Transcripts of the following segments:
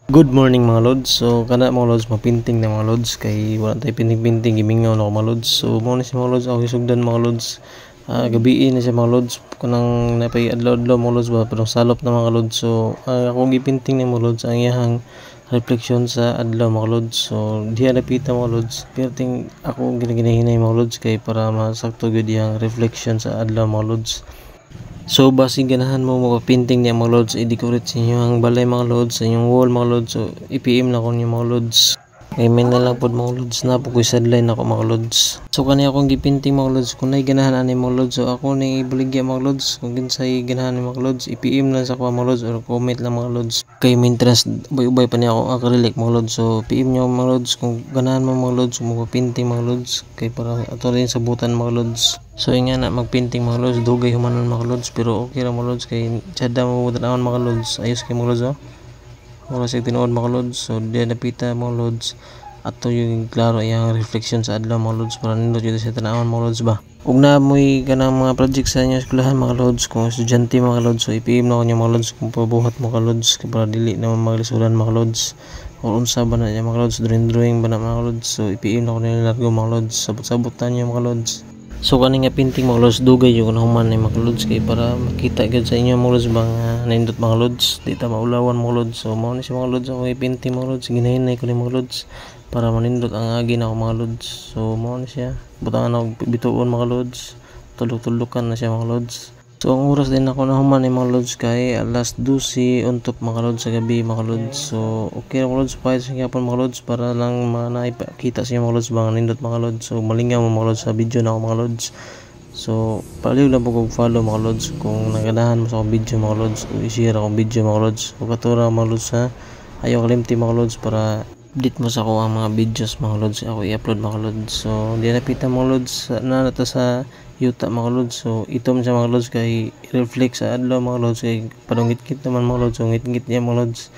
Good morning mga lods. So kana mga lods mapinting na mga lods kay wala tay pinting-pinting gimingaw na ako mga lods. So mo ni si mga lods ako isugdan mga lods. Gabi na siya mga lods kanang napay adlaw-adlaw mga lods ba pero salop na mga lods. So ako gipinting ni mga lods ang iyahang reflection sa adlaw mga lods. So diha napita mga lods. Pero ting ako ginaginahinay mga lods kay para masakto gyud iyang reflection sa adlaw mga lods. So basig ganahan mo magpa-painting niya mga lods, i-decorate sa inyo ang balay mga lods, sa inyong wall mga lods. So i-PM na ko niyo mga lods. Kay may na lang pod mga lods na po ko sideline ako mga lods. So kani akong gipinting mga lods kung nay ganahan ani mga lods. So ako ni ibaligya mga lods kung kinsay ganahan ni mga lods, i-PM lang sa ko mga lods or comment lang mga lods. Kay maintenance ubay-ubay pa niya ako acrylic mga lods. So PM niyo mga lods kung ganahan mo mga lods kung magpa-painting mga lods kay para ato rin sa butan mga lods. So yun nga na magpinting mga lods, dugay humanon mga lods pero okay ra mga lods kay tiyada mo butan mga lods. Ayos kay mga lods oh. Wala siya tinuod mga lods. So di napita mga lods ato yung klaro yung reflection sa adlaw mga lods para nindot yun sa tanawon mga lods ba. Ug na mo'y kanang mga project sa inyo eskwelahan mga lods kung estudyante mga lods. So i-PM na ko niyo mga lods kung pabuhat mga lods para dili na maglisulan mga lods. O unsa ba na niya mga lods, drawing ba na mga lods. So i-PM na ko nila largo mga lods, sabot-sabotan niyo mga lods. So kani nga painting mga lods dugay yung human ni mga lods kay para makita gid sa inyo mga lods bang nindot mga lods di ta maulawan mga lods. So mao ni si mga lods ako i-painting mga lods, ginahinay ko ni mga lods para manindot ang agi na ako mga lods. So mao ni siya butangan ako bituon mga lods, tulok-tulukan na siya mga lods. So ang oras din ako na human ni mga lods kay alas 12 untop mga lods sa gabi mga lods. So okay mga lods pa sa gyapon mga lods para lang manaipakita sa mga lods bang nindot mga lods. So malingaw mga lods sa video na ako mga lods. So paliw lang po kung follow mga lods kung naganahan mo sa akong video mga lods o i-share akong video mga lods o katura mga lods ha. Ayaw kalimti mga lods para update mo sa ako ang mga videos mga lods ako i-upload mga lods. So di napita mga lods na nato sa yuta mga lods. So itom siya mga lods kay reflect sa adlaw mga lods kay padungit-kit naman mga lods. So ngit-ngit niya mga lods.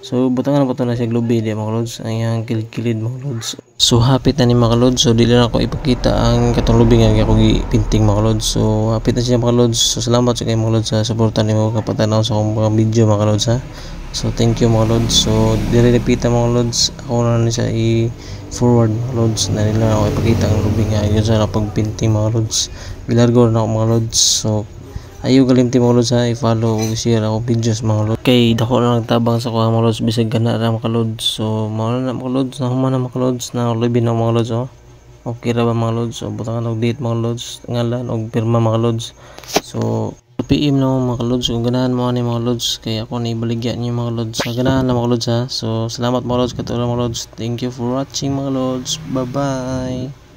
So butangan po to na siya globe di mga lods ang iyang kilid mga lods. So hapit na ni mga lods. So dili na ako ipakita ang katong lubing nga ako gipinting mga lods. So hapit na siya mga lods. So salamat sa kay mga lods sa suporta nimo kapatanaw sa akong mga video mga lods ha. So thank you mga lods. So dire repita mga lods ako na ni siya forward mga lods na nila ako ipakita ang lubing nga yun sa pagpinting mga lods. Bilargo na ako mga lods. So ayaw kalimti mga lods ha, i-follow o i-share ako videos mga lods kay dako na nagtabang sa kuha mga lods bisag gana ra mga lods. So mga na mga lods na human na mga lods na libi na mga lods oh. Okay ra ba mga lods. So butangan og date mga lods ngalan og pirma mga lods. So PM na mga lods kung ganahan mo ani mga lods kay ako na ibaligya niyo mga lods. So ganahan na mga lods ha. So salamat mga lods katulong mga lods. Thank you for watching mga lods. Bye bye.